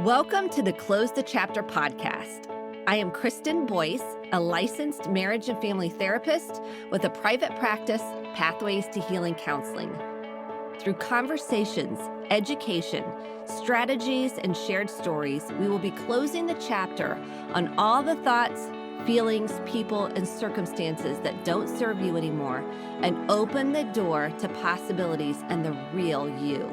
Welcome to the Close the Chapter podcast. I am Kristen Boyce, a licensed marriage and family therapist with a private practice, Pathways to Healing Counseling. Through conversations, education, strategies, and shared stories, we will be closing the chapter on all the thoughts, feelings, people, and circumstances that don't serve you anymore and open the door to possibilities and the real you.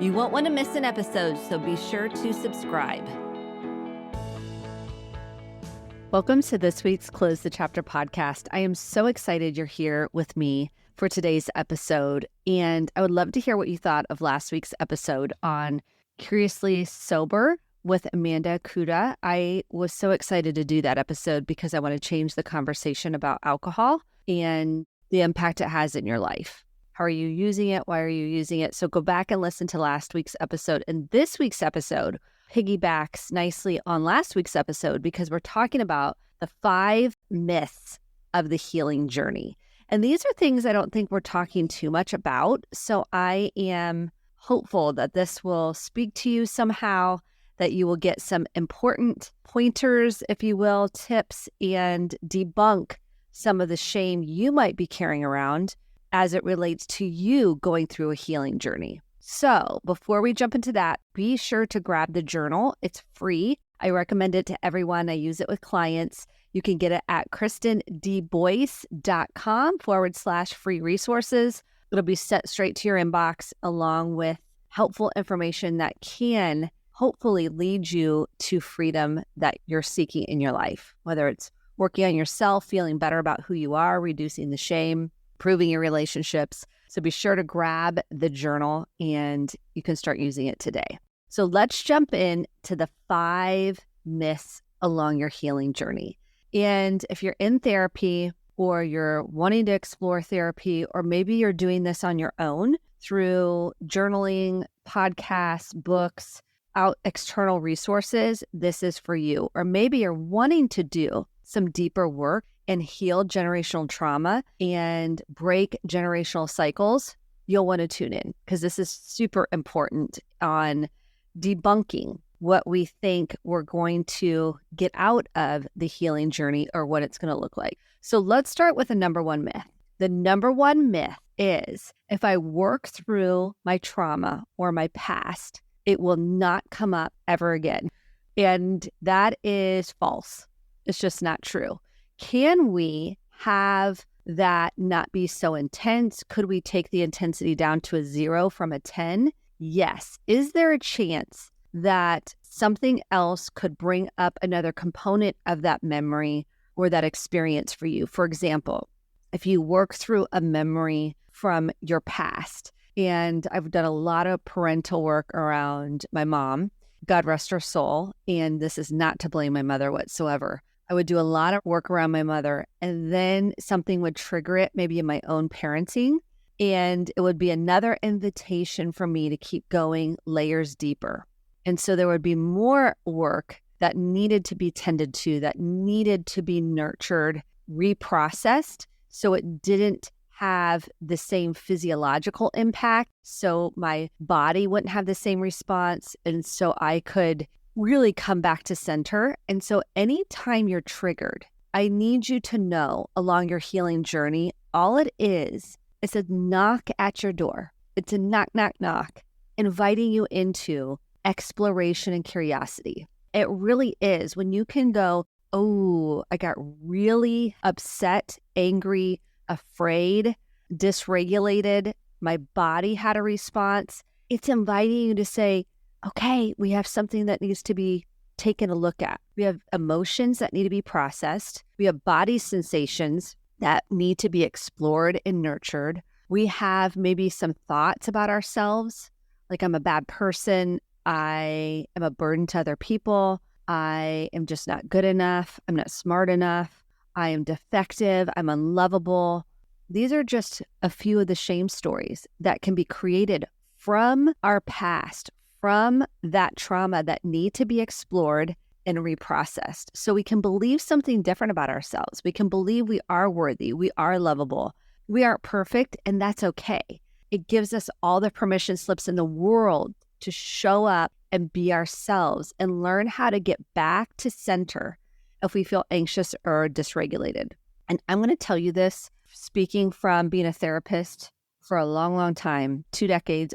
You won't want to miss an episode, so be sure to subscribe. Welcome to this week's Close the Chapter podcast. I am so excited you're here with me for today's episode, and I would love to hear what you thought of last week's episode on Curiously Sober with Amanda Kuda. I was so excited to do that episode because I want to change the conversation about alcohol and the impact it has in your life. How are you using it? Why are you using it? So go back and listen to last week's episode. And this week's episode piggybacks nicely on last week's episode because we're talking about the 5 myths of the healing journey. And these are things I don't think we're talking too much about. So I am hopeful that this will speak to you somehow, that you will get some important pointers, if you will, tips, and debunk some of the shame you might be carrying around as it relates to you going through a healing journey. So before we jump into that, be sure to grab the journal. It's free. I recommend it to everyone. I use it with clients. You can get it at kristendboyce.com/free resources. It'll be sent straight to your inbox along with helpful information that can hopefully lead you to freedom that you're seeking in your life, whether it's working on yourself, feeling better about who you are, reducing the shame, improving your relationships. So be sure to grab the journal and you can start using it today. So let's jump in to the 5 myths along your healing journey. And if you're in therapy or you're wanting to explore therapy, or maybe you're doing this on your own through journaling, podcasts, books, out external resources, this is for you. Or maybe you're wanting to do some deeper work and heal generational trauma and break generational cycles, you'll want to tune in because this is super important on debunking what we think we're going to get out of the healing journey or what it's going to look like. So let's start with the number 1 myth. The number 1 myth is if I work through my trauma or my past, it will not come up ever again. And that is false. It's just not true. Can we have that not be so intense? Could we take the intensity down to a 0 from a 10? Yes. Is there a chance that something else could bring up another component of that memory or that experience for you? For example, if you work through a memory from your past, and I've done a lot of parental work around my mom, God rest her soul, and this is not to blame my mother whatsoever. I would do a lot of work around my mother, and then something would trigger it, maybe in my own parenting, and it would be another invitation for me to keep going layers deeper. And so there would be more work that needed to be tended to, that needed to be nurtured, reprocessed, so it didn't have the same physiological impact, so my body wouldn't have the same response, and so I could really come back to center. And so anytime you're triggered, I need you to know along your healing journey, all it is a knock at your door. It's a knock, knock, knock, inviting you into exploration and curiosity. It really is when you can go, oh, I got really upset, angry, afraid, dysregulated. My body had a response. It's inviting you to say, okay, we have something that needs to be taken a look at. We have emotions that need to be processed. We have body sensations that need to be explored and nurtured. We have maybe some thoughts about ourselves, like I'm a bad person. I am a burden to other people. I am just not good enough. I'm not smart enough. I am defective. I'm unlovable. These are just a few of the shame stories that can be created from our past, from that trauma that need to be explored and reprocessed. So we can believe something different about ourselves. We can believe we are worthy. We are lovable. We aren't perfect, and that's okay. It gives us all the permission slips in the world to show up and be ourselves and learn how to get back to center if we feel anxious or dysregulated. And I'm going to tell you this, speaking from being a therapist for a long, long time,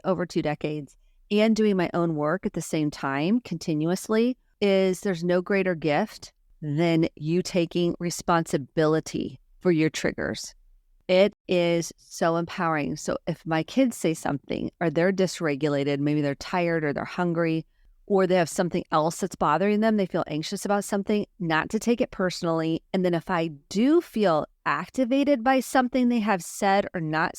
over 2 decades, and doing my own work at the same time continuously, is there's no greater gift than you taking responsibility for your triggers. It is so empowering. So if my kids say something or they're dysregulated, maybe they're tired or they're hungry, or they have something else that's bothering them, they feel anxious about something, not to take it personally. And then if I do feel activated by something they have said or not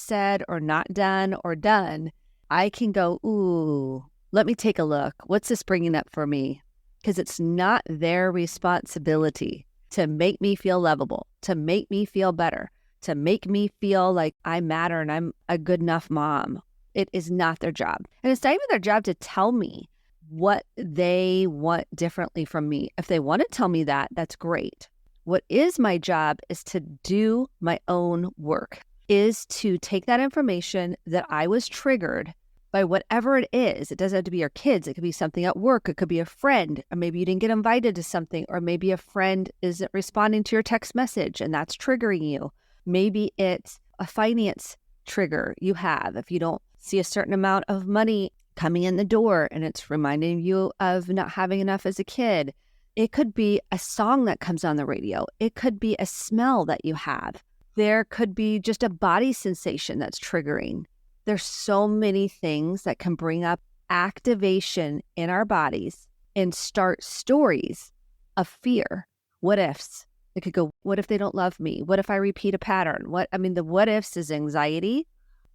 done, I can go, ooh, let me take a look. What's this bringing up for me? Because it's not their responsibility to make me feel lovable, to make me feel better, to make me feel like I matter and I'm a good enough mom. It is not their job. And it's not even their job to tell me what they want differently from me. If they want to tell me that, that's great. What is my job is to do my own work, is to take that information that I was triggered by whatever it is. It doesn't have to be your kids. It could be something at work. It could be a friend, or maybe you didn't get invited to something, or maybe a friend isn't responding to your text message and that's triggering you. Maybe it's a finance trigger you have. If you don't see a certain amount of money coming in the door and it's reminding you of not having enough as a kid. It could be a song that comes on the radio. It could be a smell that you have. There could be just a body sensation that's triggering. There's so many things that can bring up activation in our bodies and start stories of fear. What ifs? It could go, what if they don't love me? What if I repeat a pattern? The what ifs is anxiety.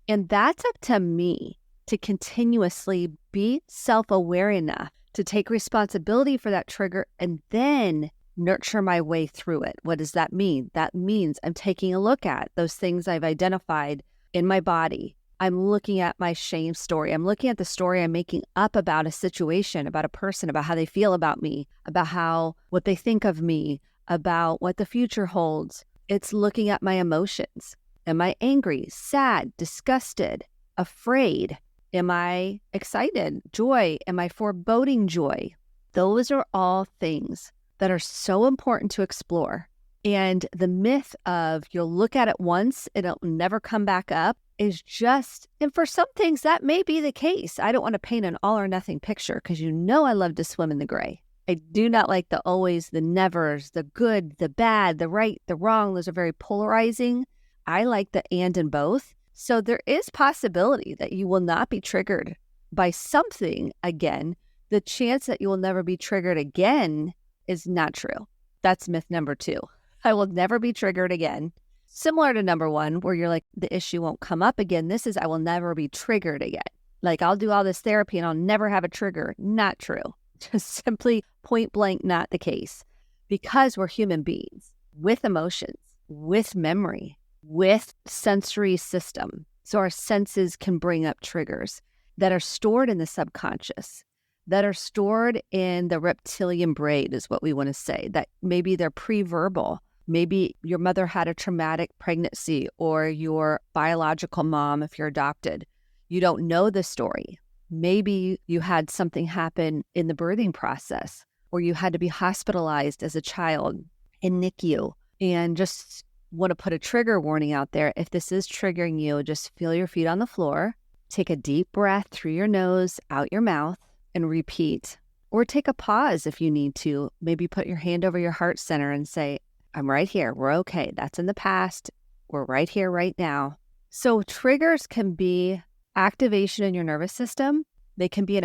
And that's up to me to continuously be self-aware enough to take responsibility for that trigger and then nurture my way through it. What does that mean? That means I'm taking a look at those things I've identified in my body. I'm looking at my shame story. I'm looking at the story I'm making up about a situation, about a person, about how they feel about me, about what they think of me, about what the future holds. It's looking at my emotions. Am I angry, sad, disgusted, afraid? Am I excited? Joy? Am I foreboding joy? Those are all things that are so important to explore. And the myth of you'll look at it once and it'll never come back up is just, and for some things that may be the case. I don't want to paint an all or nothing picture because I love to swim in the gray. I do not like the always, the nevers, the good, the bad, the right, the wrong. Those are very polarizing. I like the and both. So there is possibility that you will not be triggered by something again. The chance that you will never be triggered again is not true. That's myth number 2. I will never be triggered again. Similar to number 1, where you're like, the issue won't come up again. This is, I will never be triggered again. Like, I'll do all this therapy and I'll never have a trigger. Not true. Just simply point blank, not the case. Because we're human beings with emotions, with memory, with sensory system. So our senses can bring up triggers that are stored in the subconscious, that are stored in the reptilian brain is what we want to say, that maybe they're pre-verbal. Maybe your mother had a traumatic pregnancy or your biological mom, if you're adopted, you don't know the story. Maybe you had something happen in the birthing process or you had to be hospitalized as a child in NICU, and just want to put a trigger warning out there. If this is triggering you, just feel your feet on the floor, take a deep breath through your nose, out your mouth, and repeat. Or take a pause if you need to. Maybe put your hand over your heart center and say, I'm right here. We're okay. That's in the past. We're right here, right now. So triggers can be activation in your nervous system. They can be an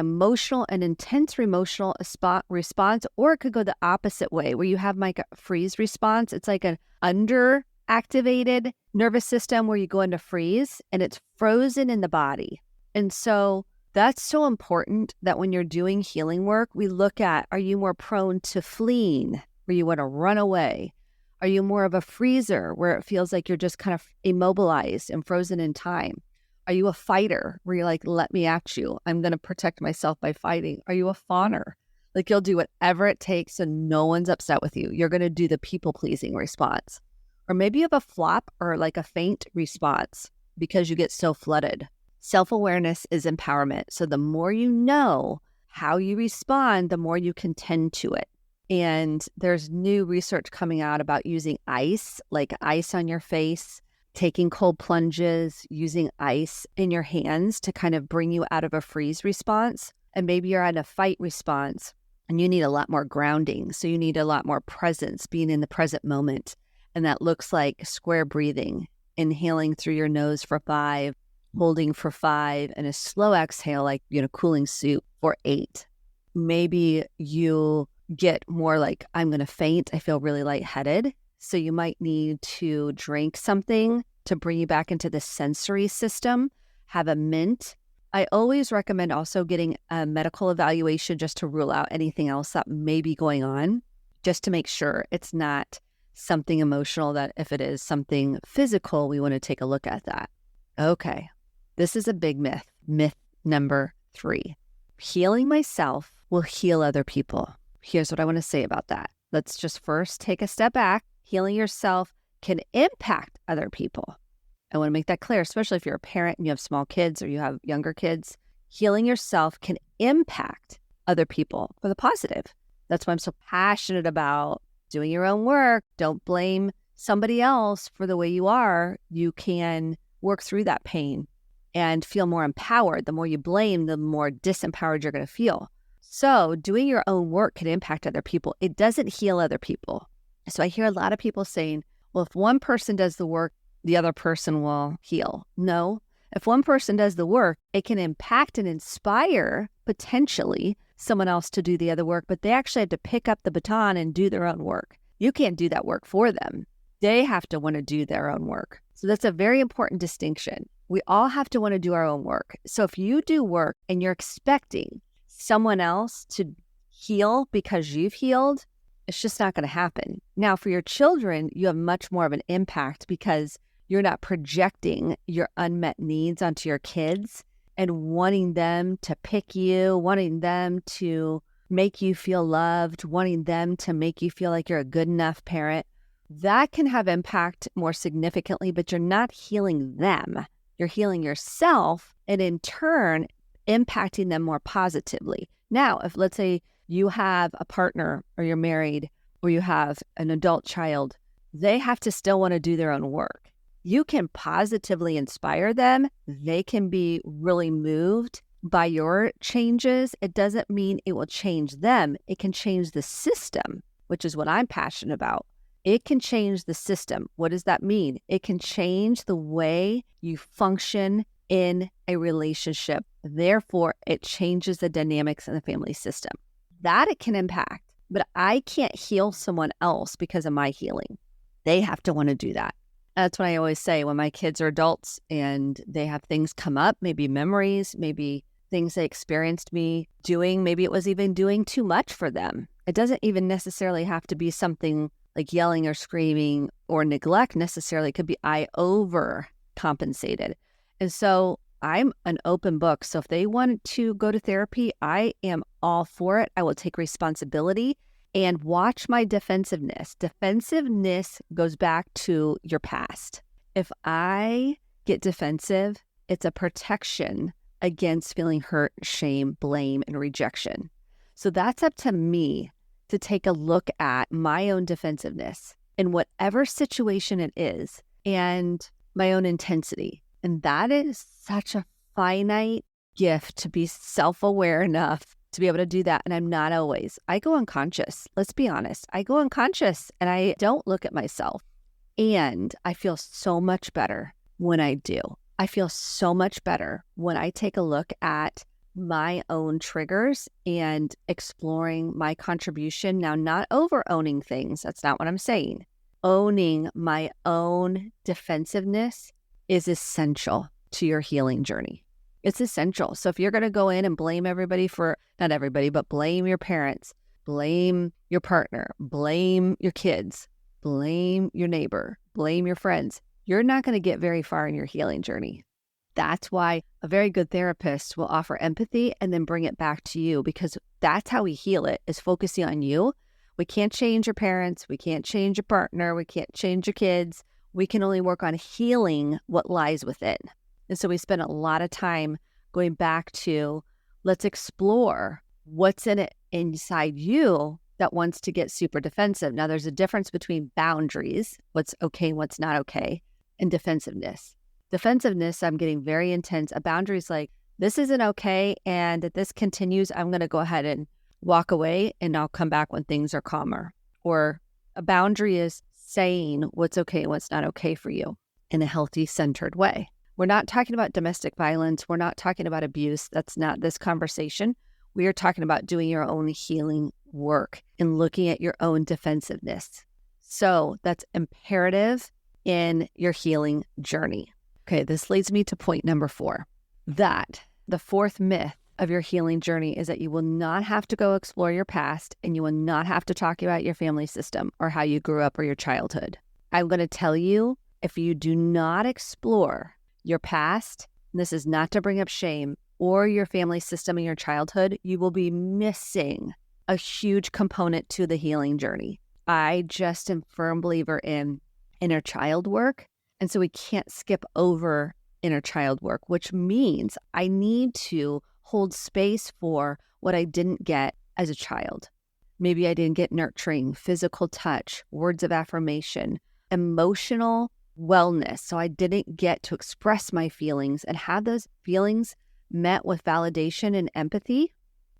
intense emotional response, or it could go the opposite way where you have like a freeze response. It's like an underactivated nervous system where you go into freeze and it's frozen in the body. And so that's so important that when you're doing healing work, we look at, are you more prone to fleeing where you want to run away? Are you more of a freezer where it feels like you're just kind of immobilized and frozen in time? Are you a fighter where you're like, let me at you. I'm going to protect myself by fighting. Are you a fawner? Like you'll do whatever it takes and no one's upset with you. You're going to do the people-pleasing response. Or maybe you have a flop or like a faint response because you get so flooded. Self-awareness is empowerment. So the more you know how you respond, the more you can tend to it. And there's new research coming out about using ice, like ice on your face, taking cold plunges, using ice in your hands to kind of bring you out of a freeze response. And maybe you're at a fight response and you need a lot more grounding. So you need a lot more presence, being in the present moment. And that looks like square breathing, inhaling through your nose for 5, holding for 5, and a slow exhale, like, cooling soup for 8. Maybe you get more like, I'm going to faint. I feel really lightheaded. So you might need to drink something to bring you back into the sensory system. Have a mint. I always recommend also getting a medical evaluation just to rule out anything else that may be going on, just to make sure it's not something emotional, that if it is something physical, we want to take a look at that. Okay, this is a big myth. Myth number 3. Healing myself will heal other people. Here's what I want to say about that. Let's just first take a step back. Healing yourself can impact other people. I want to make that clear, especially if you're a parent and you have small kids or you have younger kids. Healing yourself can impact other people for the positive. That's why I'm so passionate about doing your own work. Don't blame somebody else for the way you are. You can work through that pain and feel more empowered. The more you blame, the more disempowered you're going to feel. So doing your own work can impact other people. It doesn't heal other people. So I hear a lot of people saying, well, if one person does the work, the other person will heal. No, if one person does the work, it can impact and inspire potentially someone else to do the other work, but they actually have to pick up the baton and do their own work. You can't do that work for them. They have to want to do their own work. So that's a very important distinction. We all have to want to do our own work. So if you do work and you're expecting someone else to heal because you've healed, it's just not going to happen. Now, for your children, you have much more of an impact because you're not projecting your unmet needs onto your kids and wanting them to pick you, wanting them to make you feel loved, wanting them to make you feel like you're a good enough parent. That can have impact more significantly, but you're not healing them. You're healing yourself and in turn impacting them more positively. Now, if let's say you have a partner or you're married or you have an adult child, they have to still want to do their own work. You can positively inspire them. They can be really moved by your changes. It doesn't mean it will change them. It can change the system, which is what I'm passionate about. It can change the system. What does that mean? It can change the way you function in a relationship. Therefore, it changes the dynamics in the family system. That it can impact, but I can't heal someone else because of my healing. They have to want to do that. That's what I always say when my kids are adults and they have things come up, maybe memories, maybe things they experienced me doing, maybe it was even doing too much for them. It doesn't even necessarily have to be something like yelling or screaming or neglect necessarily. It could be I overcompensated. And so I'm an open book. So if they want to go to therapy, I am all for it. I will take responsibility and watch my defensiveness. Defensiveness goes back to your past. If I get defensive, it's a protection against feeling hurt, shame, blame, and rejection. So that's up to me to take a look at my own defensiveness in whatever situation it is and my own intensity. And that is such a finite gift to be self-aware enough to be able to do that. And I'm not always. I go unconscious. Let's be honest. I go unconscious and I don't look at myself. And I feel so much better when I do. I feel so much better when I take a look at my own triggers and exploring my contribution. Now, not over-owning things. That's not what I'm saying. Owning my own defensiveness is essential to your healing journey. It's essential. So if you're going to go in and blame everybody for, not everybody, but blame your parents, blame your partner, blame your kids, blame your neighbor, blame your friends, you're not going to get very far in your healing journey. That's why a very good therapist will offer empathy and then bring it back to you, because that's how we heal it, is focusing on you. We can't change your parents. We can't change your partner. We can't change your kids. We can only work on healing what lies within. And so we spend a lot of time going back to, let's explore what's in it inside you that wants to get super defensive. Now, there's a difference between boundaries, what's okay and what's not okay, and defensiveness. Defensiveness, I'm getting very intense. A boundary is like, this isn't okay, and if this continues, I'm going to go ahead and walk away, and I'll come back when things are calmer. Or a boundary is saying what's okay and what's not okay for you in a healthy, centered way. We're not talking about domestic violence. We're not talking about abuse. That's not this conversation. We are talking about doing your own healing work and looking at your own defensiveness. So that's imperative in your healing journey. Okay, this leads me to point number 4, that the fourth myth of your healing journey is that you will not have to go explore your past, and you will not have to talk about your family system or how you grew up or your childhood. I'm going to tell you, if you do not explore your past, and this is not to bring up shame, or your family system in your childhood, you will be missing a huge component to the healing journey. I just am a firm believer in inner child work. And so we can't skip over inner child work, which means I need to hold space for what I didn't get as a child. Maybe I didn't get nurturing, physical touch, words of affirmation, emotional wellness. So I didn't get to express my feelings and have those feelings met with validation and empathy.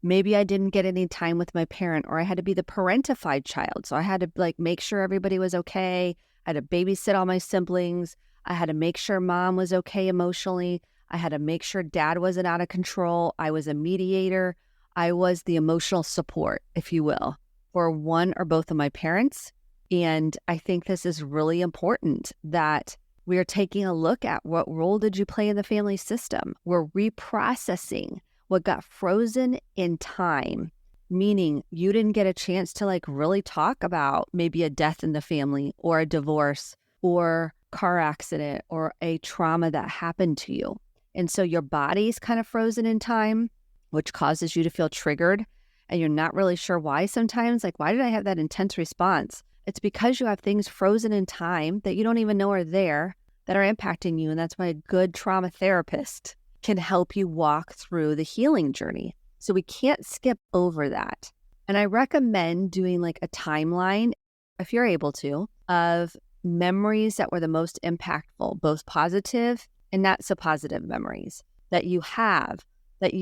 Maybe I didn't get any time with my parent, or I had to be the parentified child. So I had to make sure everybody was okay. I had to babysit all my siblings. I had to make sure mom was okay emotionally. I had to make sure dad wasn't out of control. I was a mediator. I was the emotional support, if you will, for one or both of my parents. And I think this is really important, that we are taking a look at what role did you play in the family system. We're reprocessing what got frozen in time, meaning you didn't get a chance to really talk about maybe a death in the family, or a divorce, or car accident, or a trauma that happened to you. And so your body's kind of frozen in time, which causes you to feel triggered, and you're not really sure why sometimes. Why did I have that intense response? It's because you have things frozen in time that you don't even know are there, that are impacting you. And that's why a good trauma therapist can help you walk through the healing journey. So we can't skip over that. And I recommend doing a timeline, if you're able to, of memories that were the most impactful, both positive and not so positive memories that you have, that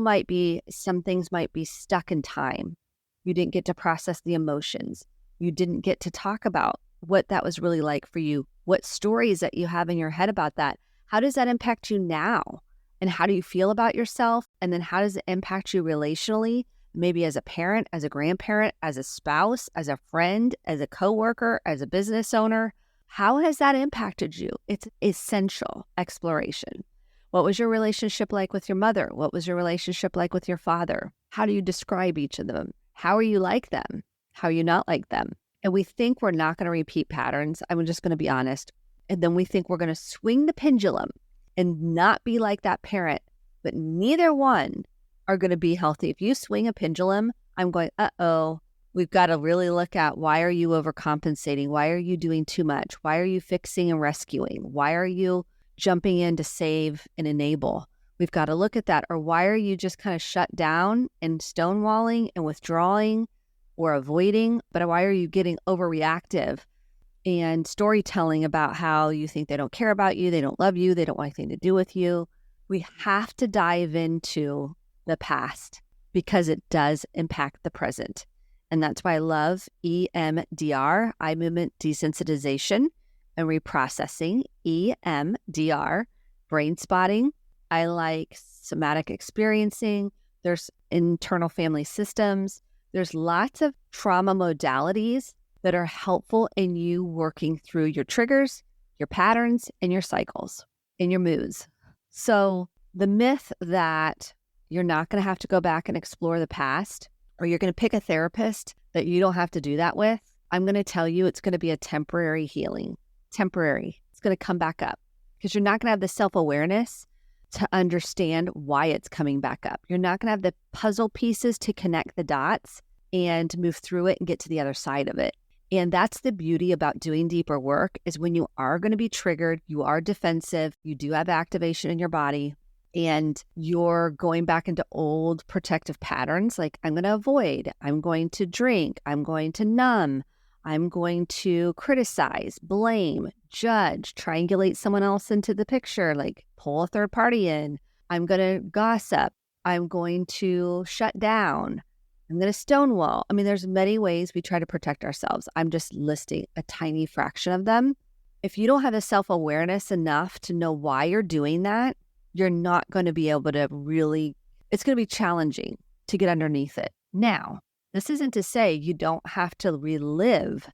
might be, some things might be stuck in time. You didn't get to process the emotions. You didn't get to talk about what that was really like for you, what stories that you have in your head about that. How does that impact you now? And how do you feel about yourself? And then how does it impact you relationally? Maybe as a parent, as a grandparent, as a spouse, as a friend, as a coworker, as a business owner. How has that impacted you? It's essential exploration. What was your relationship like with your mother? What was your relationship like with your father? How do you describe each of them? How are you like them? How are you not like them? And we think we're not going to repeat patterns. I'm just going to be honest. And then we think we're going to swing the pendulum and not be like that parent. But neither one are going to be healthy. If you swing a pendulum, I'm going, uh-oh, we've got to really look at, why are you overcompensating? Why are you doing too much? Why are you fixing and rescuing? Why are you jumping in to save and enable? We've got to look at that. Or why are you just kind of shut down and stonewalling and withdrawing or avoiding? But why are you getting overreactive and storytelling about how you think they don't care about you, they don't love you, they don't want anything to do with you? We have to dive into the past because it does impact the present. And that's why I love EMDR, eye movement desensitization and reprocessing, EMDR, brain spotting. I like somatic experiencing. There's internal family systems. There's lots of trauma modalities that are helpful in you working through your triggers, your patterns, and your cycles, and your moods. So the myth that you're not going to have to go back and explore the past, or you're going to pick a therapist that you don't have to do that with, I'm going to tell you it's going to be a temporary healing. Temporary. It's going to come back up because you're not going to have the self-awareness to understand why it's coming back up. You're not going to have the puzzle pieces to connect the dots and move through it and get to the other side of it. And that's the beauty about doing deeper work is when you are going to be triggered, you are defensive, you do have activation in your body, and you're going back into old protective patterns like I'm going to avoid, I'm going to drink, I'm going to numb, I'm going to criticize, blame, judge, triangulate someone else into the picture, like pull a third party in. I'm going to gossip. I'm going to shut down. I'm going to stonewall. I mean, there's many ways we try to protect ourselves. I'm just listing a tiny fraction of them. If you don't have a self-awareness enough to know why you're doing that, you're not going to be able to really, it's going to be challenging to get underneath it. Now, this isn't to say you don't have to relive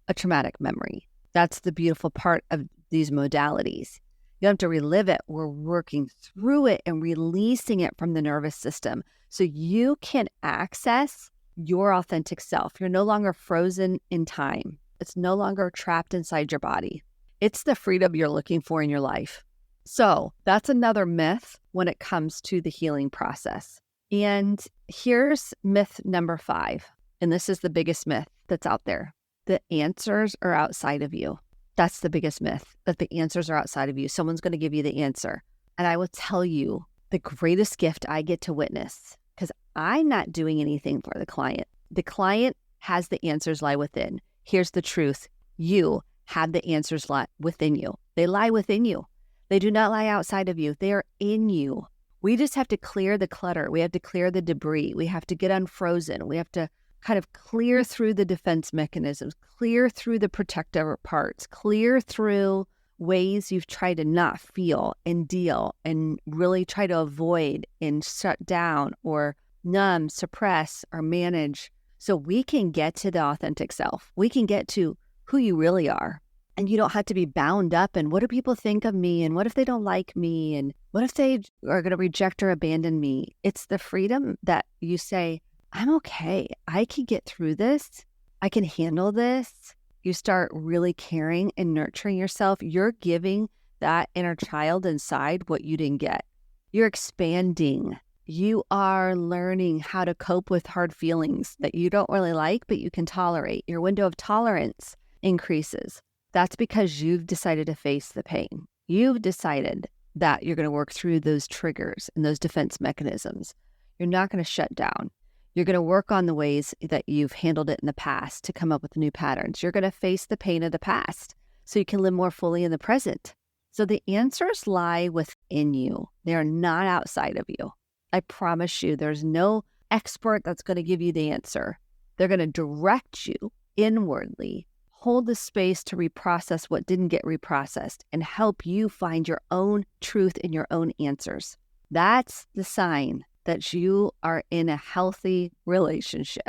a traumatic memory. That's the beautiful part of these modalities. You don't have to relive it. We're working through it and releasing it from the nervous system so you can access your authentic self. You're no longer frozen in time. It's no longer trapped inside your body. It's the freedom you're looking for in your life. So that's another myth when it comes to the healing process. And here's myth number 5. And this is the biggest myth that's out there. The answers are outside of you. That's the biggest myth, that the answers are outside of you. Someone's going to give you the answer. And I will tell you the greatest gift I get to witness, because I'm not doing anything for the client. The client has the answers lie within. Here's the truth. You have the answers lie within you. They lie within you. They do not lie outside of you. They are in you. We just have to clear the clutter. We have to clear the debris. We have to get unfrozen. We have to kind of clear through the defense mechanisms, clear through the protective parts, clear through ways you've tried to not feel and deal and really try to avoid and shut down or numb, suppress, or manage so we can get to the authentic self. We can get to who you really are. And you don't have to be bound up in what do people think of me and what if they don't like me and what if they are going to reject or abandon me. It's the freedom that you say, I'm okay. I can get through this. I can handle this. You start really caring and nurturing yourself. You're giving that inner child inside what you didn't get. You're expanding. You are learning how to cope with hard feelings that you don't really like, but you can tolerate. Your window of tolerance increases. That's because you've decided to face the pain. You've decided that you're going to work through those triggers and those defense mechanisms. You're not going to shut down. You're going to work on the ways that you've handled it in the past to come up with new patterns. You're going to face the pain of the past so you can live more fully in the present. So the answers lie within you. They are not outside of you. I promise you, there's no expert that's going to give you the answer. They're going to direct you inwardly, hold the space to reprocess what didn't get reprocessed, and help you find your own truth and your own answers. That's the sign that you are in a healthy relationship.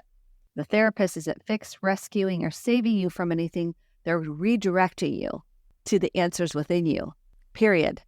The therapist isn't fixed, rescuing, or saving you from anything. They're redirecting you to the answers within you, period.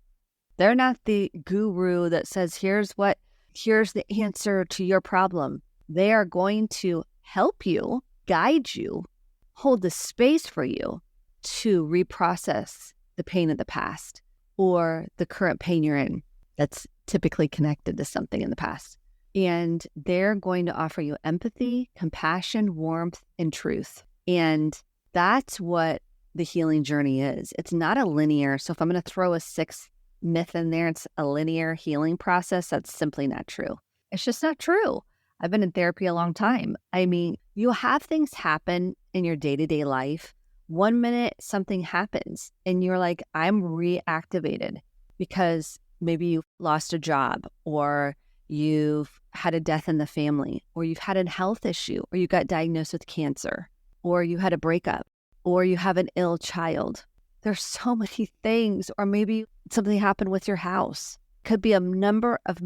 They're not the guru that says, here's the answer to your problem. They are going to help you, guide you, hold the space for you to reprocess the pain of the past or the current pain you're in that's typically connected to something in the past. And they're going to offer you empathy, compassion, warmth, and truth. And that's what the healing journey is. It's not a linear. So if I'm going to throw a 6th myth in there, it's a linear healing process. That's simply not true. It's just not true. I've been in therapy a long time. I mean, you have things happen in your day-to-day life. One minute something happens and you're like, I'm reactivated because maybe you lost a job or you've had a death in the family or you've had a health issue or you got diagnosed with cancer or you had a breakup or you have an ill child. There's so many things. Or maybe something happened with your house. Could be a number of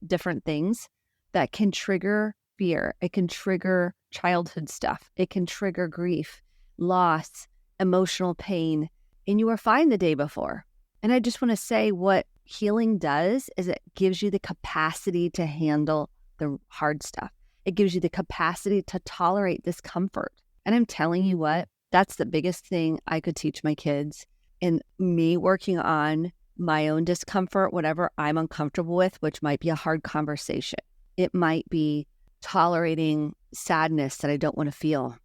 different things that can trigger fear. It can trigger childhood stuff. It can trigger grief, loss, emotional pain. And you were fine the day before. And I just want to say what healing does is it gives you the capacity to handle the hard stuff. It gives you the capacity to tolerate discomfort. And I'm telling you what, that's the biggest thing I could teach my kids. And me working on my own discomfort, whatever I'm uncomfortable with, which might be a hard conversation. It might be tolerating sadness that I don't want to feel.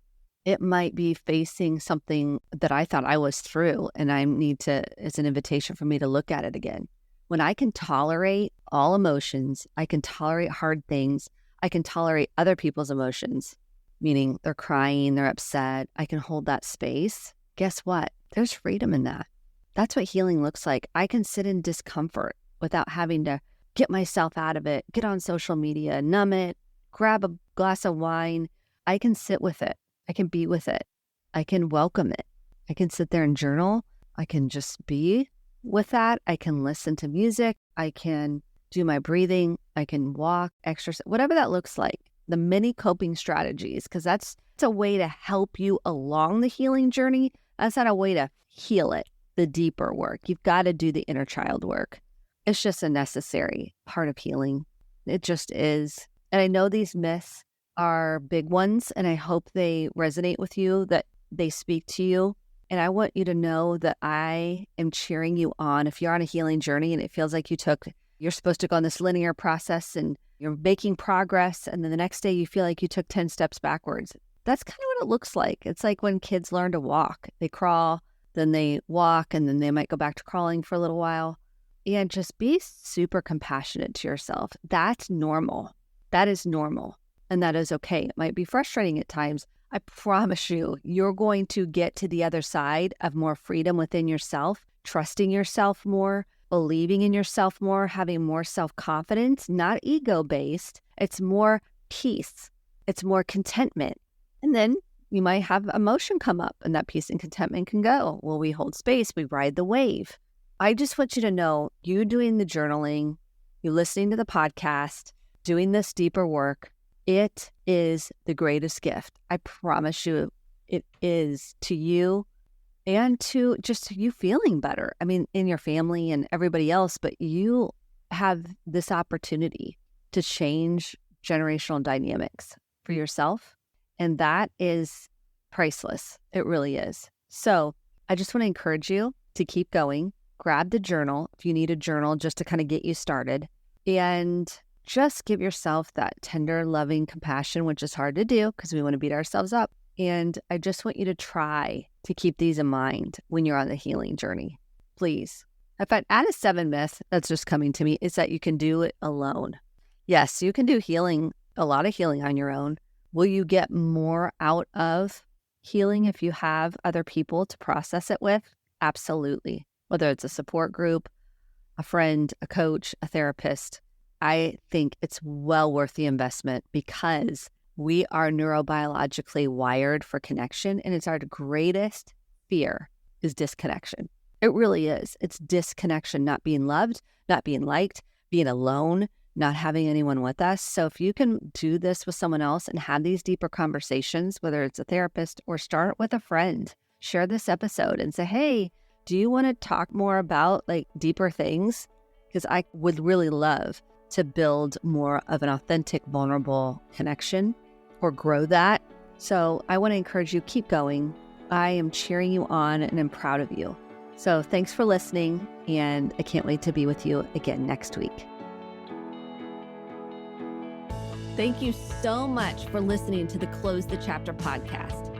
It might be facing something that I thought I was through, and it's an invitation for me to look at it again. When I can tolerate all emotions, I can tolerate hard things, I can tolerate other people's emotions, meaning they're crying, they're upset, I can hold that space. Guess what? There's freedom in that. That's what healing looks like. I can sit in discomfort without having to get myself out of it, get on social media, numb it, grab a glass of wine. I can sit with it. I can be with it. I can welcome it. I can sit there and journal. I can just be with that. I can listen to music. I can do my breathing. I can walk, exercise, whatever that looks like. The many coping strategies, because that's a way to help you along the healing journey. That's not a way to heal it, the deeper work. You've got to do the inner child work. It's just a necessary part of healing. It just is. And I know these myths are big ones, and I hope they resonate with you, that they speak to you. And I want you to know that I am cheering you on. If you're on a healing journey and it feels like you're supposed to go on this linear process and you're making progress, and then the next day you feel like you took 10 steps backwards, that's kind of what it looks like. It's like when kids learn to walk. They crawl, then they walk, and then they might go back to crawling for a little while. And just be super compassionate to yourself. That's normal. That is normal. And that is okay. It might be frustrating at times. I promise you, you're going to get to the other side of more freedom within yourself, trusting yourself more, believing in yourself more, having more self-confidence, not ego-based. It's more peace. It's more contentment. And then you might have emotion come up, and that peace and contentment can go. Well, we hold space. We ride the wave. I just want you to know, you doing the journaling, you listening to the podcast, doing this deeper work, it is the greatest gift. I promise you it is, to you and to just you feeling better. I mean, in your family and everybody else, but you have this opportunity to change generational dynamics for yourself. And that is priceless. It really is. So I just want to encourage you to keep going. Grab the journal if you need a journal just to kind of get you started. And just give yourself that tender, loving compassion, which is hard to do because we want to beat ourselves up. And I just want you to try to keep these in mind when you're on the healing journey. Please. In fact, add a 7 myth that's just coming to me is that you can do it alone. Yes, you can do healing, a lot of healing on your own. Will you get more out of healing if you have other people to process it with? Absolutely. Whether it's a support group, a friend, a coach, a therapist, I think it's well worth the investment because we are neurobiologically wired for connection, and it's our greatest fear is disconnection. It really is. It's disconnection, not being loved, not being liked, being alone, not having anyone with us. So if you can do this with someone else and have these deeper conversations, whether it's a therapist or start with a friend, share this episode and say, hey, do you want to talk more about like deeper things? Because I would really love to build more of an authentic, vulnerable connection or grow that. So I want to encourage you, keep going. I am cheering you on and I'm proud of you. So thanks for listening, and I can't wait to be with you again next week. Thank you so much for listening to the Close the Chapter podcast.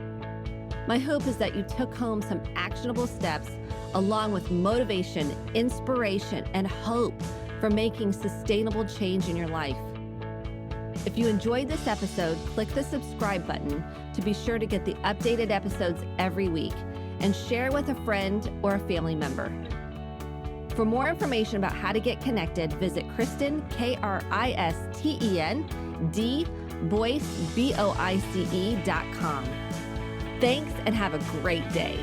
My hope is that you took home some actionable steps along with motivation, inspiration, and hope for making sustainable change in your life. If you enjoyed this episode, click the subscribe button to be sure to get the updated episodes every week, and share with a friend or a family member. For more information about how to get connected, visit Kristen, Kristen, debunks.com. Thanks, and have a great day.